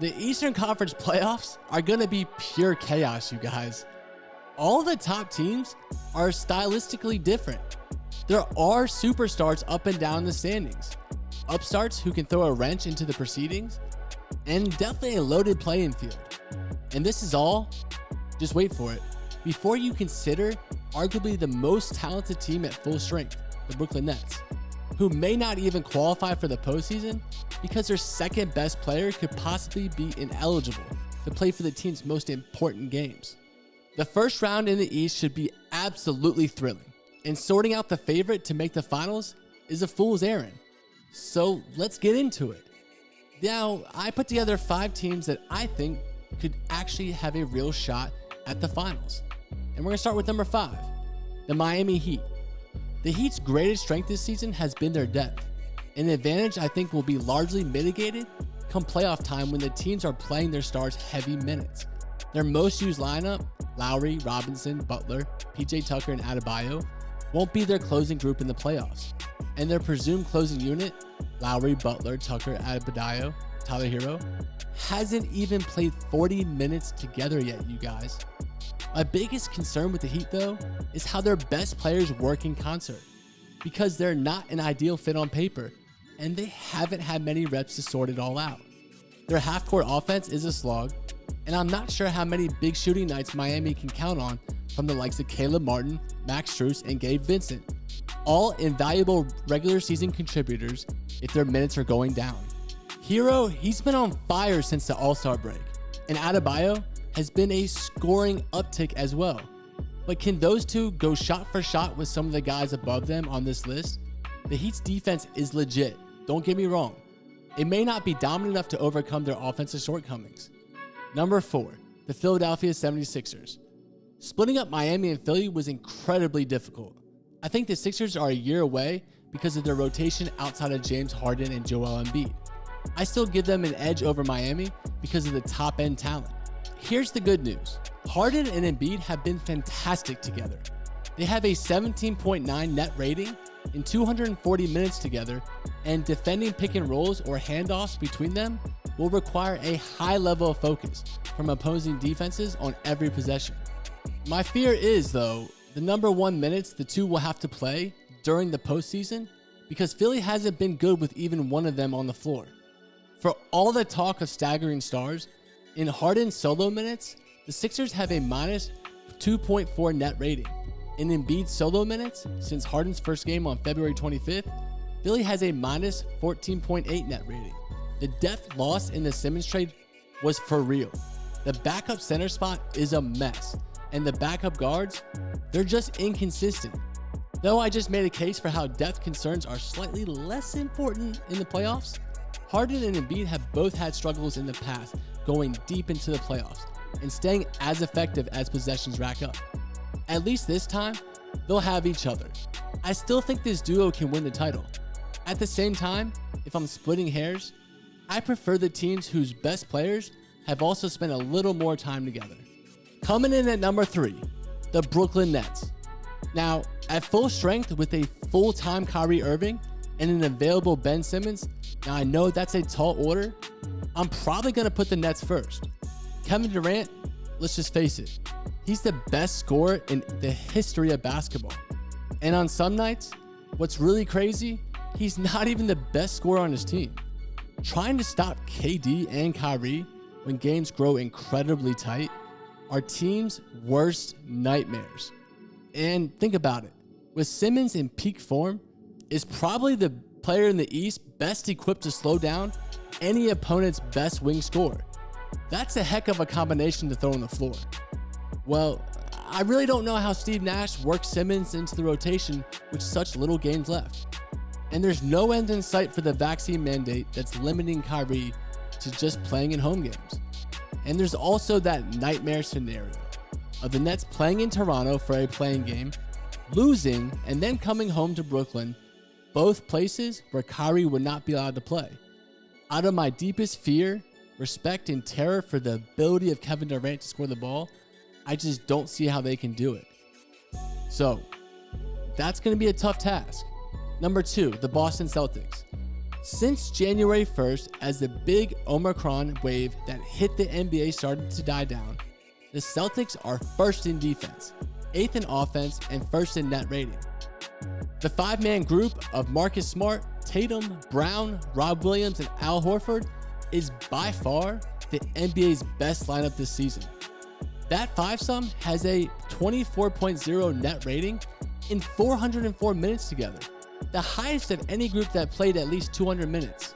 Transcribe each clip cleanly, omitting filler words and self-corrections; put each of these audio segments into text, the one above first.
The Eastern Conference playoffs are going to be pure chaos, you guys. All the top teams are stylistically different. There are superstars up and down the standings, upstarts who can throw a wrench into the proceedings, and definitely a loaded playing field. And this is all, just wait for it, before you consider arguably the most talented team at full strength, the Brooklyn Nets, who may not even qualify for the postseason because their second best player could possibly be ineligible to play for the team's most important games. The first round in the East should be absolutely thrilling, and sorting out the favorite to make the finals is a fool's errand. So let's get into it. Now, I put together 5 teams that I think could actually have a real shot at the finals. And we're going to start with number 5, the Miami Heat. The Heat's greatest strength this season has been their depth, an advantage I think will be largely mitigated come playoff time when the teams are playing their stars heavy minutes. Their most used lineup, Lowry, Robinson, Butler, PJ Tucker, and Adebayo, won't be their closing group in the playoffs. And their presumed closing unit, Lowry, Butler, Tucker, Adebayo, Tyler Hero, hasn't even played 40 minutes together yet, you guys. My biggest concern with the Heat, though, is how their best players work in concert, because they're not an ideal fit on paper, and they haven't had many reps to sort it all out. Their half-court offense is a slog, and I'm not sure how many big shooting nights Miami can count on from the likes of Caleb Martin, Max Strus, and Gabe Vincent, all invaluable regular season contributors if their minutes are going down. Hero, he's been on fire since the All-Star break, and Adebayo has been a scoring uptick as well. But can those two go shot for shot with some of the guys above them on this list? The Heat's defense is legit, don't get me wrong. It may not be dominant enough to overcome their offensive shortcomings. Number 4, the Philadelphia 76ers. Splitting up Miami and Philly was incredibly difficult. I think the Sixers are a year away because of their rotation outside of James Harden and Joel Embiid. I still give them an edge over Miami because of the top-end talent. Here's the good news. Harden and Embiid have been fantastic together. They have a 17.9 net rating in 240 minutes together, and defending pick and rolls or handoffs between them will require a high level of focus from opposing defenses on every possession. My fear is, though, the number 1 minutes the two will have to play during the postseason, because Philly hasn't been good with even one of them on the floor. For all the talk of staggering stars, in Harden's solo minutes, the Sixers have a minus 2.4 net rating. In Embiid's solo minutes, since Harden's first game on February 25th, Philly has a minus 14.8 net rating. The depth loss in the Simmons trade was for real. The backup center spot is a mess, and the backup guards, they're just inconsistent. Though I just made a case for how depth concerns are slightly less important in the playoffs, Harden and Embiid have both had struggles in the past going deep into the playoffs and staying as effective as possessions rack up. At least this time, they'll have each other. I still think this duo can win the title. At the same time, if I'm splitting hairs, I prefer the teams whose best players have also spent a little more time together. Coming in at number 3, the Brooklyn Nets. Now, at full strength with a full-time Kyrie Irving and an available Ben Simmons, now I know that's a tall order, I'm probably going to put the Nets first. Kevin Durant, let's just face it, he's the best scorer in the history of basketball. And on some nights, what's really crazy, he's not even the best scorer on his team. Trying to stop KD and Kyrie when games grow incredibly tight are teams' worst nightmares. And think about it, with Simmons in peak form, is probably the player in the East best equipped to slow down any opponent's best wing scorer. That's a heck of a combination to throw on the floor. Well, I really don't know how Steve Nash worked Simmons into the rotation with such little games left. And there's no end in sight for the vaccine mandate that's limiting Kyrie to just playing in home games. And there's also that nightmare scenario of the Nets playing in Toronto for a playing game, losing, and then coming home to Brooklyn, both places where Kyrie would not be allowed to play. Out of my deepest fear, respect, and terror for the ability of Kevin Durant to score the ball, I just don't see how they can do it. So, that's going to be a tough task. Number 2, the Boston Celtics. Since January 1st, as the big Omicron wave that hit the NBA started to die down, the Celtics are first in defense, 8th in offense, and first in net rating. The five-man group of Marcus Smart, Tatum, Brown, Rob Williams, and Al Horford is by far the NBA's best lineup this season. That fivesome has a 24.0 net rating in 404 minutes together, the highest of any group that played at least 200 minutes.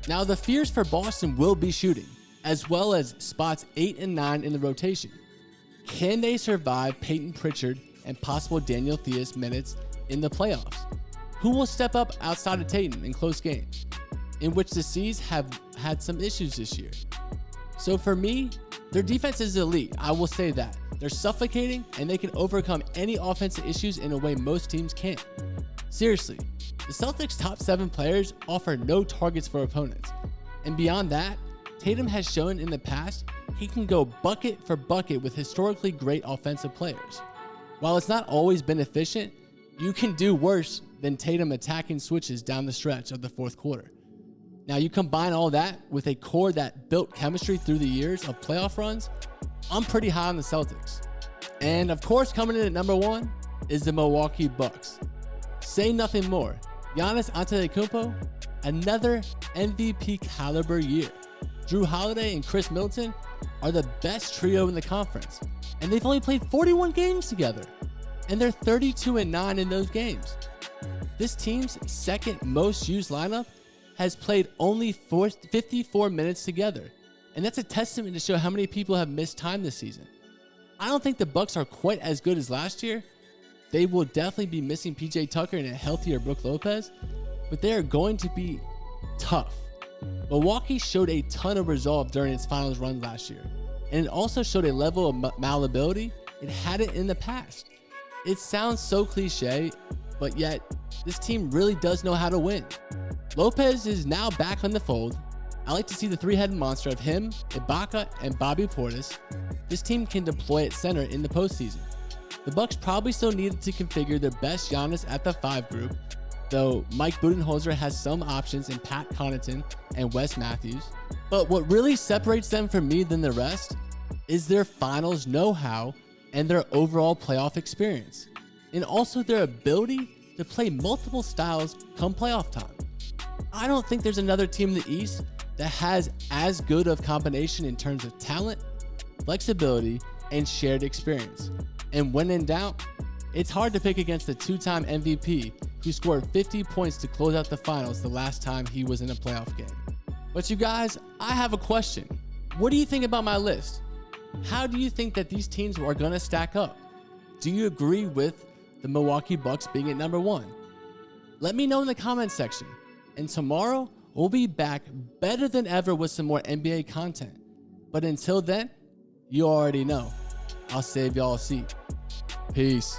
Now, the fears for Boston will be shooting, as well as spots 8 and 9 in the rotation. Can they survive Peyton Pritchard and possible Daniel Theis minutes in the playoffs? Who will step up outside of Tatum in close games, in which the C's have had some issues this year? So for me, their defense is elite, I will say that. They're suffocating, and they can overcome any offensive issues in a way most teams can't. Seriously, the Celtics' top 7 players offer no targets for opponents. And beyond that, Tatum has shown in the past he can go bucket for bucket with historically great offensive players. While it's not always been efficient, you can do worse than Tatum attacking switches down the stretch of the fourth quarter. Now, you combine all that with a core that built chemistry through the years of playoff runs, I'm pretty high on the Celtics. And of course, coming in at number 1 is the Milwaukee Bucks. Say nothing more. Giannis Anteokounmpo, another MVP caliber year. Drew Holiday and Chris Middleton are the best trio in the conference, and they've only played 41 games together, and they're 32-9 in those games. This team's second most used lineup has played only 54 minutes together, and that's a testament to show how many people have missed time this season. I don't think the Bucks are quite as good as last year. They will definitely be missing PJ Tucker and a healthier Brook Lopez, but they are going to be tough. Milwaukee showed a ton of resolve during its finals run last year, and it also showed a level of malleability it hadn't in the past. It sounds so cliche, but yet this team really does know how to win. Lopez is now back on the fold. I like to see the three-headed monster of him, Ibaka, and Bobby Portis. This team can deploy at center in the postseason. The Bucks probably still needed to configure their best Giannis at the 5 group, though Mike Budenholzer has some options in Pat Connaughton and Wes Matthews. But what really separates them from me than the rest is their finals know-how and their overall playoff experience, and also their ability to play multiple styles come playoff time. I don't think there's another team in the East that has as good of combination in terms of talent, flexibility, and shared experience. And when in doubt, it's hard to pick against the 2-time MVP who scored 50 points to close out the finals the last time he was in a playoff game. But you guys, I have a question. What do you think about my list? How do you think that these teams are going to stack up? Do you agree with the Milwaukee Bucks being at number 1? Let me know in the comments section. And tomorrow, we'll be back better than ever with some more NBA content. But until then, you already know. I'll save y'all a seat. Peace.